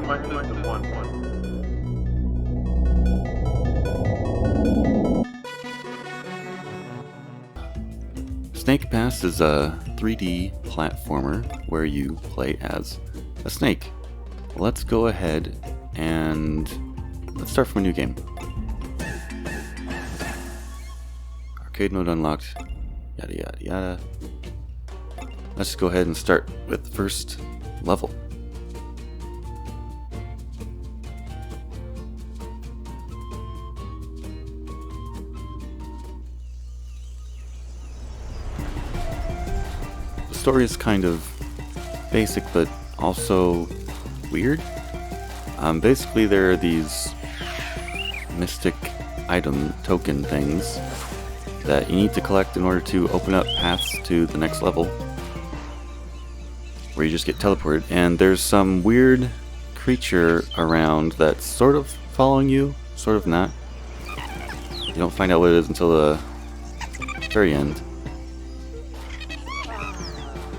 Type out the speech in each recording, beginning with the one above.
Question 1. Snake Pass is a 3D platformer where you play as a snake. Let's go ahead and let's start from a new game. Arcade mode unlocked, yada yada yada. Let's just go ahead and start with the first level. The story is kind of basic but also weird. Basically there are these mystic item token things that you need to collect in order to open up paths to the next level, where you just get teleported, and there's some weird creature around that's sort of following you, sort of not. You don't find out what it is until the very end.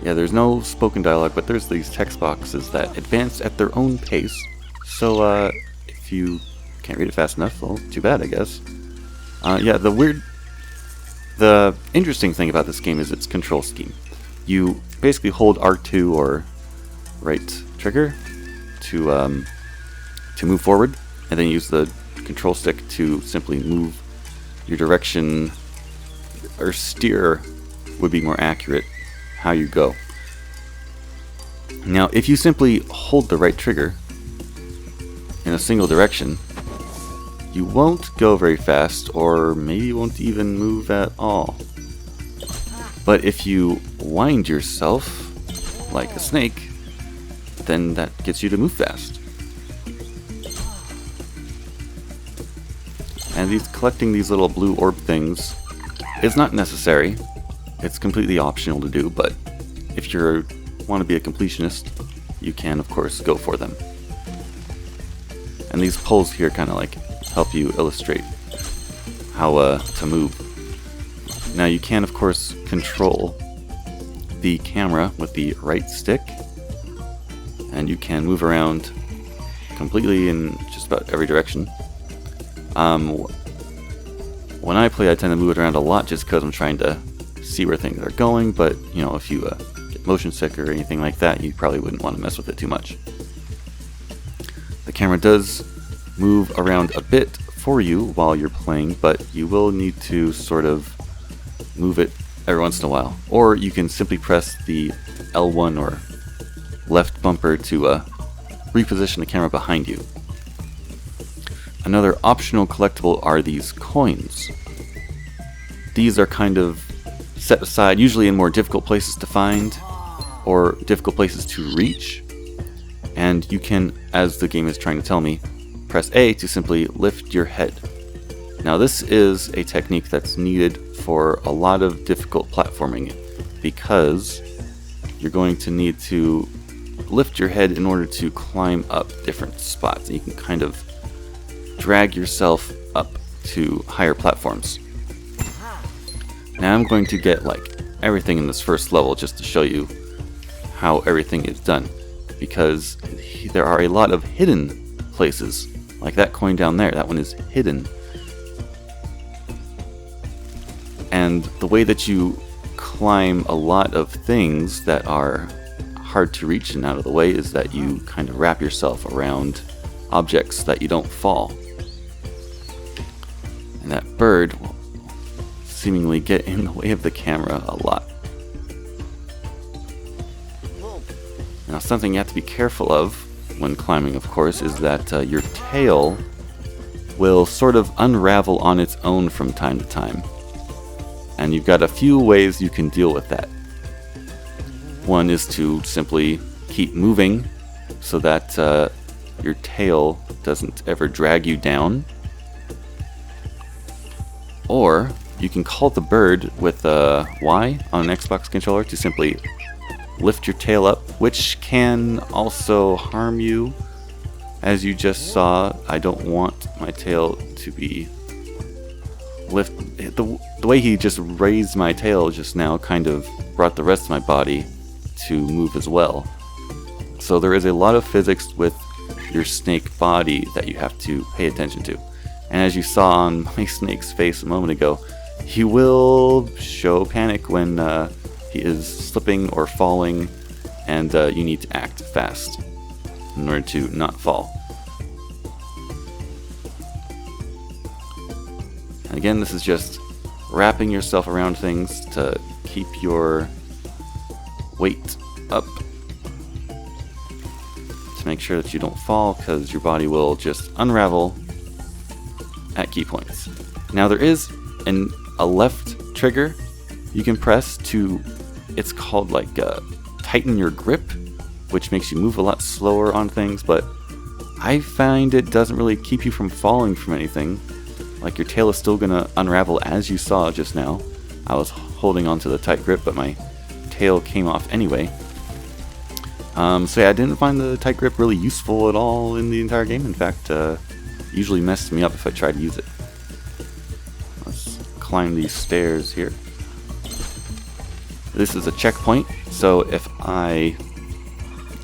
Yeah, there's no spoken dialogue, but there's these text boxes that advance at their own pace, so if you can't read it fast enough, well, too bad, I guess. Yeah, the interesting thing about this game is its control scheme. You basically hold R2 or right trigger to move forward, and then use the control stick to simply move your direction, or steer would be more accurate, how you go. Now, if you simply hold the right trigger in a single direction, you won't go very fast, or maybe you won't even move at all. But if you wind yourself like a snake, then that gets you to move fast. And collecting these little blue orb things is not necessary. It's completely optional to do, but if you want to be a completionist, you can of course go for them. And these poles here kind of like help you illustrate how to move. Now you can of course control the camera with the right stick, and you can move around completely in just about every direction. When I play, I tend to move it around a lot just because I'm trying to see where things are going, but you know, if you get motion sick or anything like that, you probably wouldn't want to mess with it too much. The camera does move around a bit for you while you're playing, but you will need to sort of move it every once in a while. Or you can simply press the L1 or left bumper to reposition the camera behind you. Another optional collectible are these coins. These are kind of set aside, usually in more difficult places to find or difficult places to reach. And you can, as the game is trying to tell me, press A to simply lift your head. Now this is a technique that's needed for a lot of difficult platforming, because you're going to need to lift your head in order to climb up different spots. And you can kind of drag yourself up to higher platforms. Now I'm going to get like everything in this first level just to show you how everything is done, because there are a lot of hidden places. Like that coin down there, that one is hidden. And the way that you climb a lot of things that are hard to reach and out of the way is that you kind of wrap yourself around objects that you don't fall. And that bird will seemingly get in the way of the camera a lot. Now, something you have to be careful of when climbing, of course, is that your tail will sort of unravel on its own from time to time. And you've got a few ways you can deal with that. One is to simply keep moving so that your tail doesn't ever drag you down. Or you can call the bird with Y on an Xbox controller to simply lift your tail up, which can also harm you. As you just saw, I don't want my tail to be lifted. The way he just raised my tail just now kind of brought the rest of my body to move as well. So there is a lot of physics with your snake body that you have to pay attention to. And as you saw on my snake's face a moment ago, he will show panic when he is slipping or falling, and you need to act fast in order to not fall. And again, this is just wrapping yourself around things to keep your weight up, to make sure that you don't fall, because your body will just unravel at key points. Now there is a left trigger you can press to, it's called like tighten your grip, which makes you move a lot slower on things, but I find it doesn't really keep you from falling from anything. Like, your tail is still gonna unravel, as you saw just now. I was holding onto the tight grip, but my tail came off anyway. So yeah, I didn't find the tight grip really useful at all in the entire game. In fact, usually messed me up if I tried to use it. Let's climb these stairs here. This is a checkpoint, so if I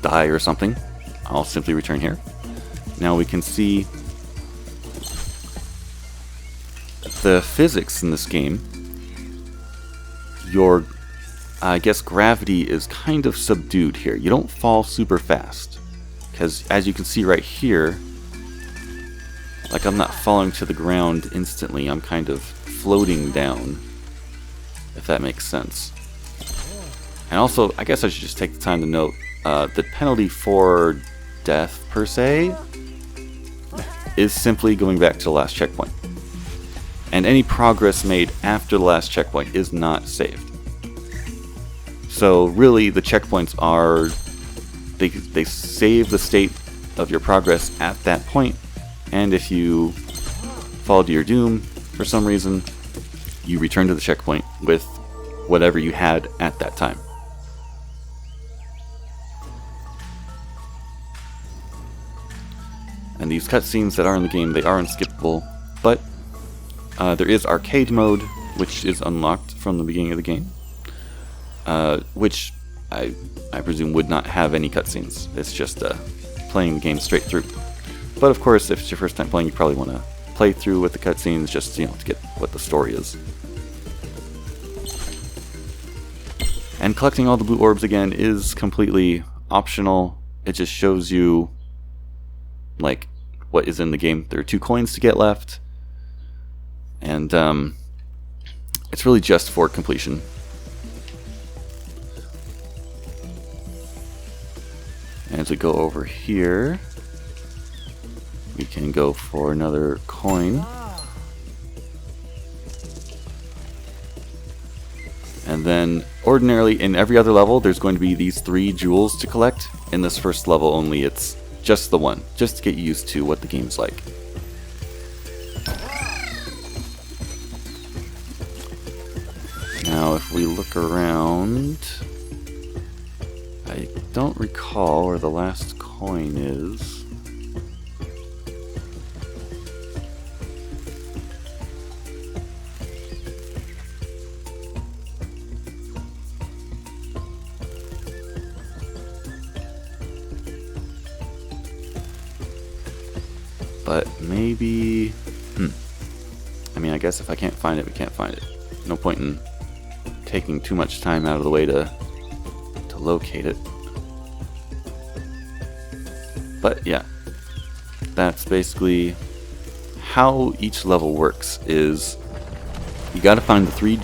die or something, I'll simply return here. Now we can see the physics in this game. Your, I guess, gravity is kind of subdued here. You don't fall super fast, because as you can see right here, like, I'm not falling to the ground instantly. I'm kind of floating down, if that makes sense. And also, I guess I should just take the time to note the penalty for death, per se, is simply going back to the last checkpoint. And any progress made after the last checkpoint is not saved. So really, the checkpoints are, they save the state of your progress at that point, and if you fall to your doom for some reason, you return to the checkpoint with whatever you had at that time. And these cutscenes that are in the game, they are unskippable, but there is arcade mode, which is unlocked from the beginning of the game, which I presume would not have any cutscenes. It's just playing the game straight through. But of course, if it's your first time playing, you probably want to play through with the cutscenes, just, you know, to get what the story is. And collecting all the blue orbs again is completely optional. It just shows you, like, what is in the game. There are 2 coins to get left, and it's really just for completion. And as we go over here, we can go for another coin. And then, ordinarily, in every other level, there's going to be these 3 jewels to collect. In this first level only, it's just the one, just to get used to what the game's like. Now, if we look around, I don't recall where the last coin is. But maybe... I mean, I guess if I can't find it, we can't find it. No point in taking too much time out of the way to locate it. But yeah, that's basically how each level works. Is you gotta find the 3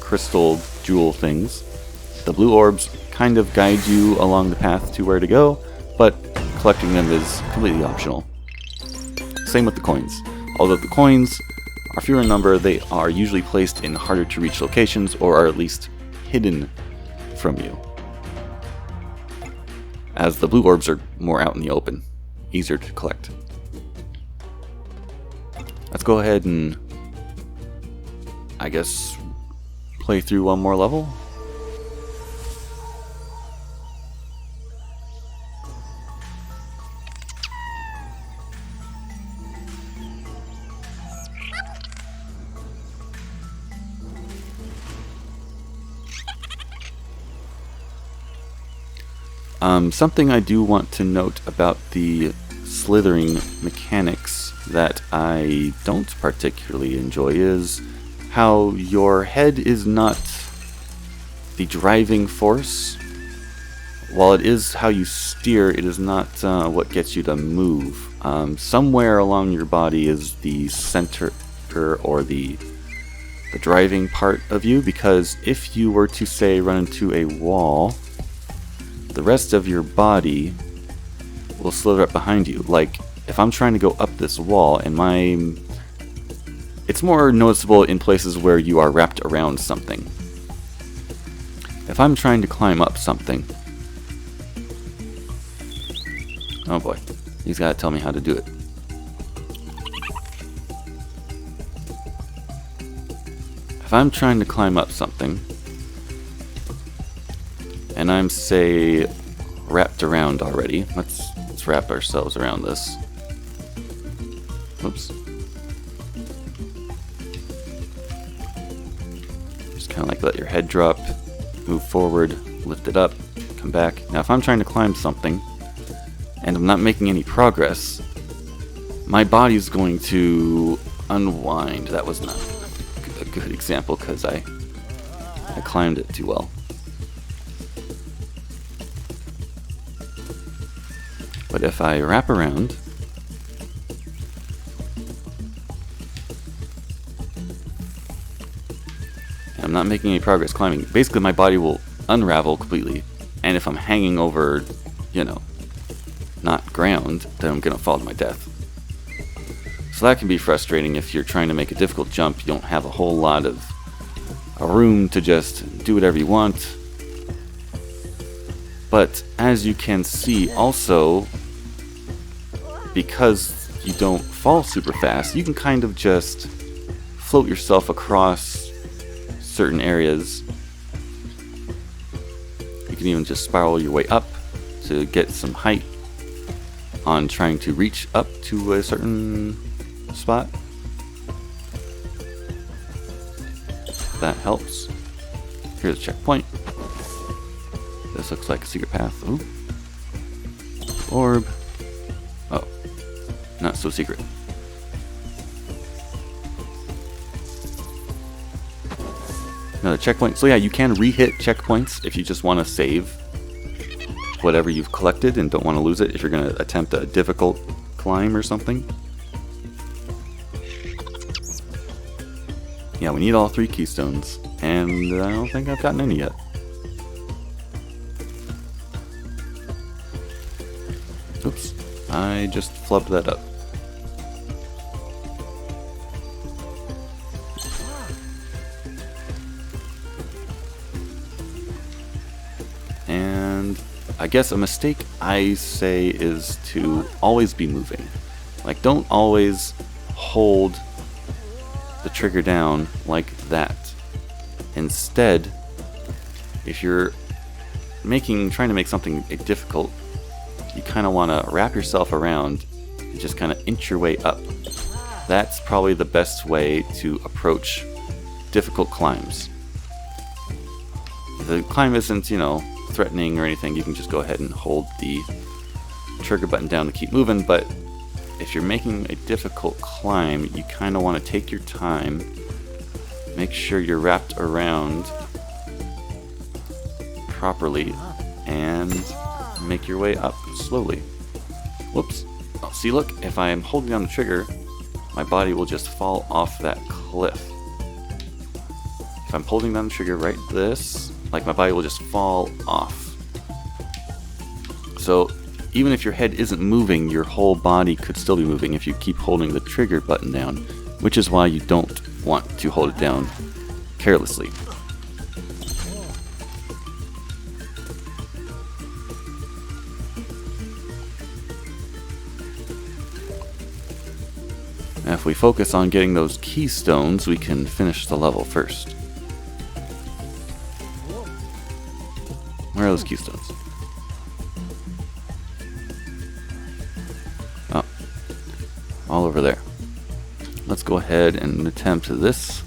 crystal jewel things. The blue orbs kind of guide you along the path to where to go, but collecting them is completely optional. Same with the coins. Although the coins are fewer in number, they are usually placed in harder to reach locations, or are at least hidden from you, as the blue orbs are more out in the open, easier to collect. Let's go ahead and, I guess, play through one more level. Something I do want to note about the slithering mechanics that I don't particularly enjoy is how your head is not the driving force. While it is how you steer, it is not what gets you to move. Somewhere along your body is the center or the driving part of you, because if you were to, say, run into a wall, the rest of your body will slither up behind you. Like, if I'm trying to go up this wall, and it's more noticeable in places where you are wrapped around something. If I'm trying to climb up something, oh boy, he's got to tell me how to do it. If I'm trying to climb up something, and I'm, say, wrapped around already, let's wrap ourselves around this. Oops. Just kind of like let your head drop, move forward, lift it up, come back. Now if I'm trying to climb something, and I'm not making any progress, my body's going to unwind. That was not a good example because I climbed it too well. But if I wrap around, and I'm not making any progress climbing, basically my body will unravel completely. And if I'm hanging over, you know, not ground, then I'm going to fall to my death. So that can be frustrating if you're trying to make a difficult jump. You don't have a whole lot of room to just do whatever you want. But as you can see also, because you don't fall super fast, you can kind of just float yourself across certain areas. You can even just spiral your way up to get some height on trying to reach up to a certain spot. That helps. Here's a checkpoint. This looks like a secret path. Ooh. Orb. Oh. Not so secret. Another checkpoint. So yeah, you can re-hit checkpoints if you just want to save whatever you've collected and don't want to lose it if you're going to attempt a difficult climb or something. Yeah, we need all 3 keystones, and I don't think I've gotten any yet. Oops, I just flubbed that up. And I guess a mistake I say is to always be moving. Like, don't always hold the trigger down like that. Instead, if you're trying to make something difficult, you kind of want to wrap yourself around and just kind of inch your way up. That's probably the best way to approach difficult climbs. If the climb isn't, you know, threatening or anything, you can just go ahead and hold the trigger button down to keep moving. But if you're making a difficult climb, you kind of want to take your time, make sure you're wrapped around properly, and make your way up slowly. Whoops. Oh, see, look, if I am holding down the trigger, my body will just fall off that cliff. If I'm holding down the trigger right this, like, my body will just fall off. So even if your head isn't moving, your whole body could still be moving if you keep holding the trigger button down, which is why you don't want to hold it down carelessly. Now if we focus on getting those keystones, we can finish the level first. Where are those keystones? Oh, all over there. Let's go ahead and attempt this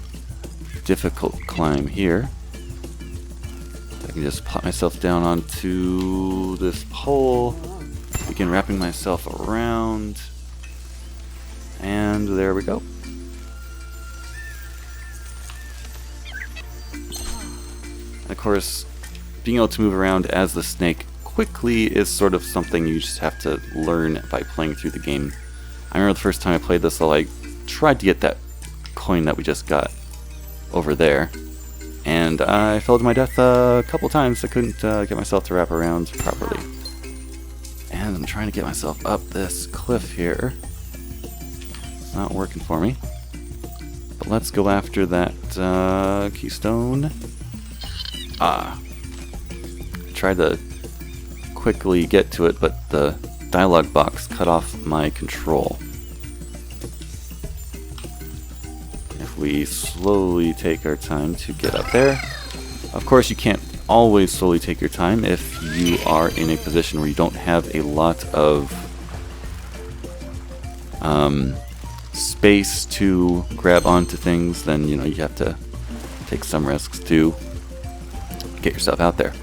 difficult climb here. If I can just plop myself down onto this pole, begin wrapping myself around, and there we go. And of course, being able to move around as the snake quickly is sort of something you just have to learn by playing through the game. I remember the first time I played this, I tried to get that coin that we just got over there, and I fell to my death a couple times. I couldn't get myself to wrap around properly. And I'm trying to get myself up this cliff here. It's not working for me. But let's go after that keystone. Tried to quickly get to it, but the dialog box cut off my control. If we slowly take our time to get up there. Of course, you can't always slowly take your time if you are in a position where you don't have a lot of space to grab onto things. Then you have to take some risks to get yourself out there.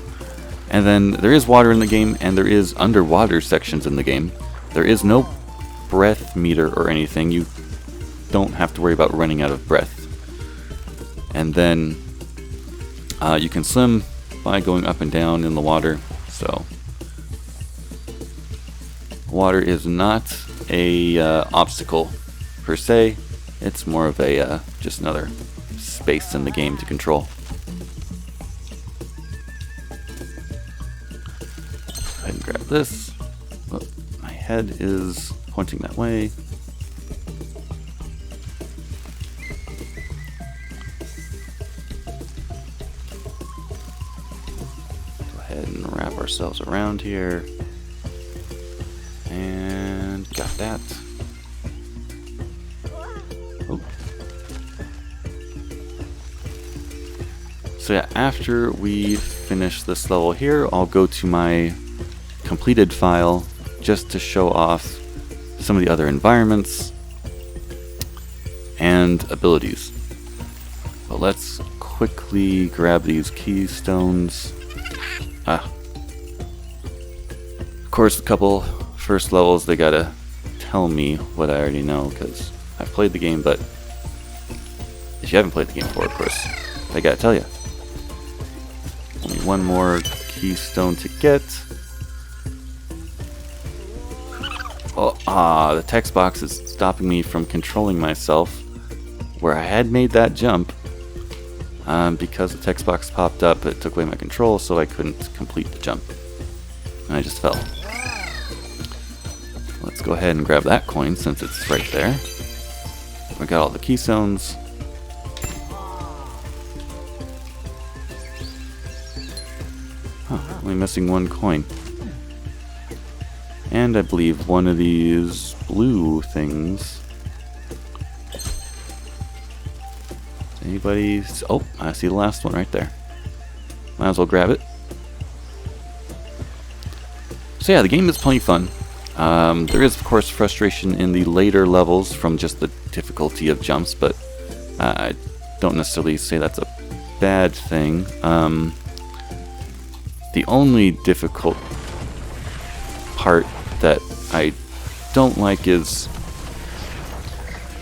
And then there is water in the game, and there is underwater sections in the game. There is no breath meter or anything. You don't have to worry about running out of breath. And then you can swim by going up and down in the water. So water is not a obstacle per se. It's more of a just another space in the game to control. Go ahead and grab this. Oh, my head is pointing that way. Go ahead and wrap ourselves around here. And got that. Oh. So yeah, after we finish this level here, I'll go to my completed file just to show off some of the other environments and abilities. But let's quickly grab these keystones. Of course, a couple first levels, they gotta tell me what I already know, because I've played the game, but if you haven't played the game before, of course, they gotta tell you. Only one more keystone to get. Oh, the text box is stopping me from controlling myself where I had made that jump. Because the text box popped up, it took away my control, so I couldn't complete the jump. And I just fell. Let's go ahead and grab that coin since it's right there. We got all the keystones. Only missing one coin. And I believe one of these blue things. Anybody? Oh, I see the last one right there. Might as well grab it. So yeah, the game is plenty fun. There is, of course, frustration in the later levels from just the difficulty of jumps, but I don't necessarily say that's a bad thing. The only difficult part that I don't like is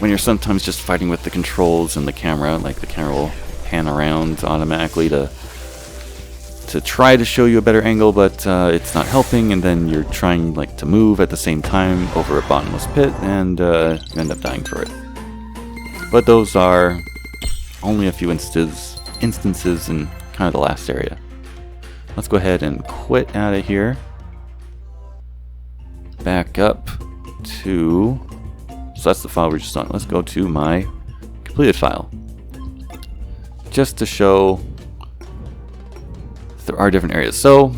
when you're sometimes just fighting with the controls and the camera. Like, the camera will pan around automatically to try to show you a better angle, but it's not helping, and then you're trying to move at the same time over a bottomless pit, and you end up dying for it. But those are only a few instances in kind of the last area. Let's go ahead and quit out of here. Back up to... So that's the file we're just on. Let's go to my completed file. Just to show there are different areas. So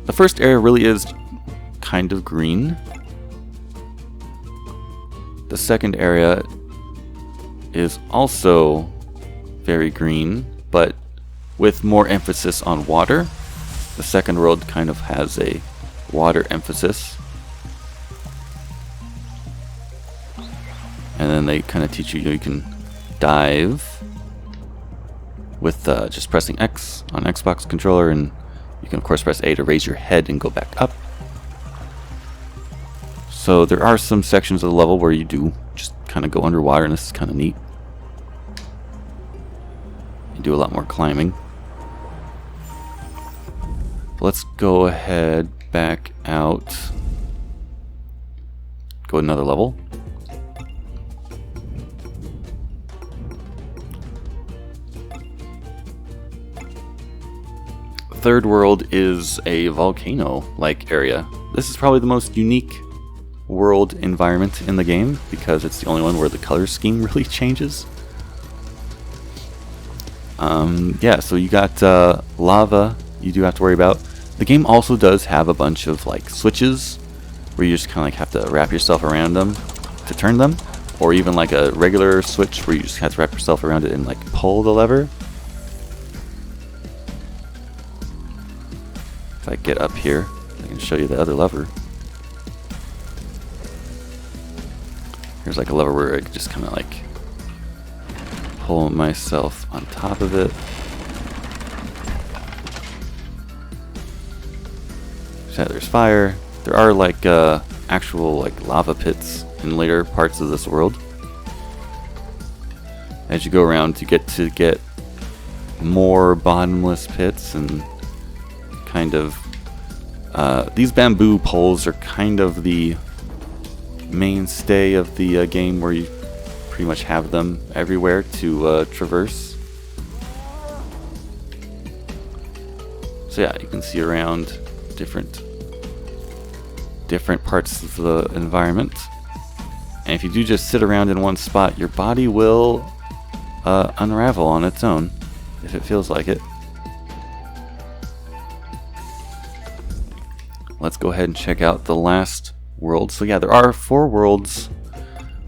the first area really is kind of green. The second area is also very green, but with more emphasis on water. The second world kind of has a water emphasis. And then they kind of teach you, you can dive with just pressing X on Xbox controller, and you can of course press A to raise your head and go back up. So there are some sections of the level where you do just kind of go underwater, and this is kind of neat. You do a lot more climbing. Let's go ahead, back out, go another level. Third world is a volcano-like area. This is probably the most unique world environment in the game because it's the only one where the color scheme really changes. Yeah, so you got lava you do have to worry about. The game also does have a bunch of like switches where you just kind of like have to wrap yourself around them to turn them, or even like a regular switch where you just have to wrap yourself around it and like pull the lever. If I get up here, I can show you the other lever. Here's like a lever where I could just kind of like pull myself on top of it. So there's fire. There are like actual like lava pits in later parts of this world. As you go around, you get more bottomless pits, and kind of these bamboo poles are kind of the mainstay of the game, where you pretty much have them everywhere to traverse. So yeah, you can see around different parts of the environment, and if you do just sit around in one spot, your body will unravel on its own if it feels like it. Let's go ahead and check out the last world. So yeah, there are 4 worlds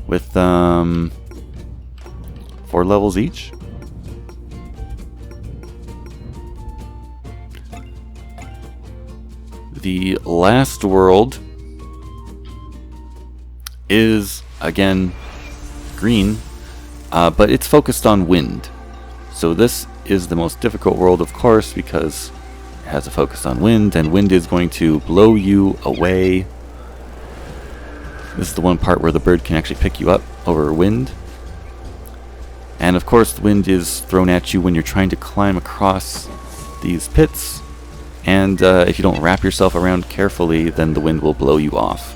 with 4 levels each. The last world is again green, but it's focused on wind. So this is the most difficult world, of course, because it has a focus on wind, and wind is going to blow you away. This is the one part where the bird can actually pick you up over wind. And of course the wind is thrown at you when you're trying to climb across these pits, and if you don't wrap yourself around carefully, then the wind will blow you off.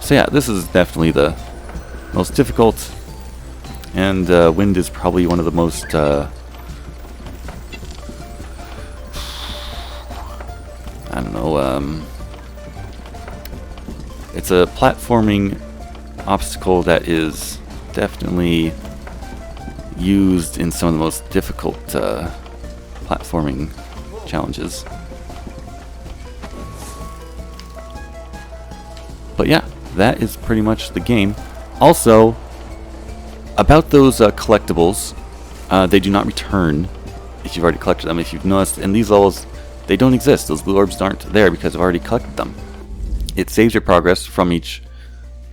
So yeah, this is definitely the most difficult, and wind is probably one of the most I don't know, it's a platforming obstacle that is definitely used in some of the most difficult platforming challenges. But yeah, that is pretty much the game. Also, about those collectibles, they do not return if you've already collected them. If you've noticed, in these levels, they don't exist. Those blue orbs aren't there because I've already collected them. It saves your progress from each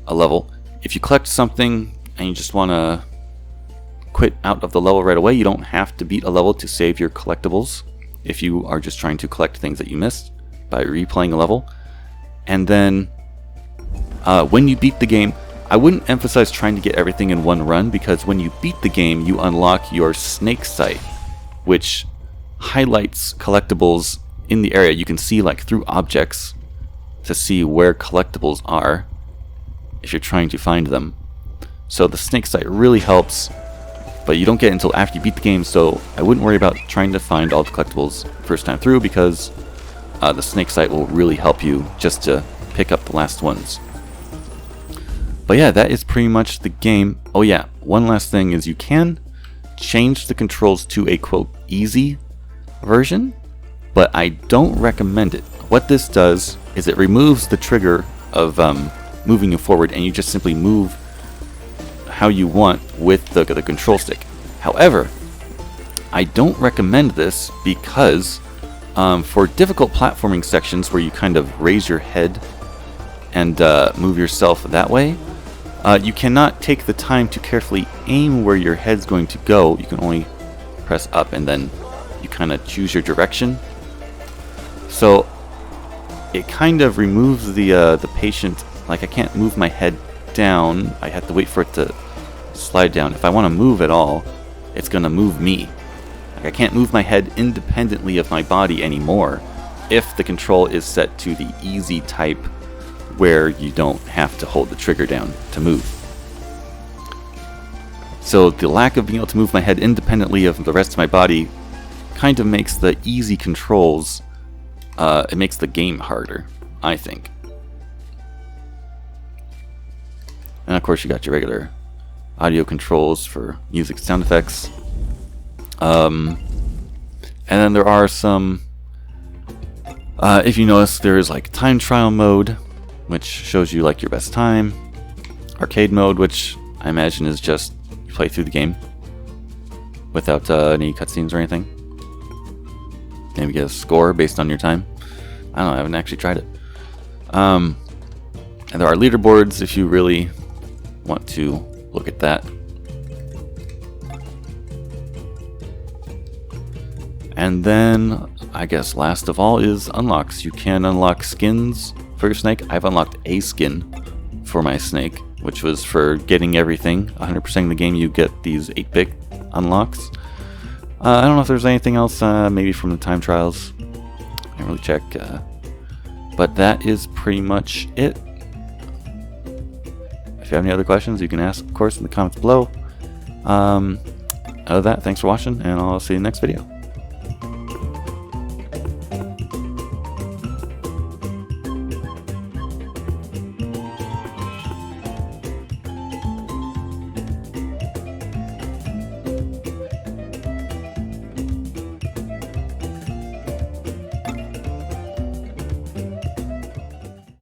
level. If you collect something and you just want to quit out of the level right away, you don't have to beat a level to save your collectibles if you are just trying to collect things that you missed by replaying a level. And then when you beat the game, I wouldn't emphasize trying to get everything in one run, because when you beat the game, you unlock your snake sight, which highlights collectibles in the area. You can see like through objects to see where collectibles are if you're trying to find them. So the snake sight really helps, but you don't get it until after you beat the game, so I wouldn't worry about trying to find all the collectibles first time through, because the snake sight will really help you just to pick up the last ones. But yeah, that is pretty much the game. Oh yeah, one last thing is you can change the controls to a quote easy version, but I don't recommend it. What this does is it removes the trigger of moving you forward, and you just simply move how you want with the control stick. However, I don't recommend this because for difficult platforming sections where you kind of raise your head and move yourself that way, you cannot take the time to carefully aim where your head's going to go. You can only press up, and then you kind of choose your direction. So it kind of removes the patient. Like, I can't move my head down. I have to wait for it to slide down. If I want to move at all, it's going to move me. Like, I can't move my head independently of my body anymore if the control is set to the easy type, where you don't have to hold the trigger down to move. So the lack of being able to move my head independently of the rest of my body kind of makes the easy controls, it makes the game harder, I think. And of course you got your regular audio controls for music, sound effects. And then there are some, if you notice, there is like time trial mode, which shows you like your best time. Arcade mode, which I imagine is just you play through the game without any cutscenes or anything. Maybe get a score based on your time. I don't know, I haven't actually tried it. And there are leaderboards if you really want to look at that. And then, I guess last of all is unlocks. You can unlock skins for your snake. I've unlocked a skin for my snake, which was for getting everything. 100% of the game you get these 8-bit unlocks. I don't know if there's anything else, maybe from the time trials. I didn't really check. But that is pretty much it. If you have any other questions, you can ask, of course, in the comments below. Other than that, thanks for watching, and I'll see you in the next video.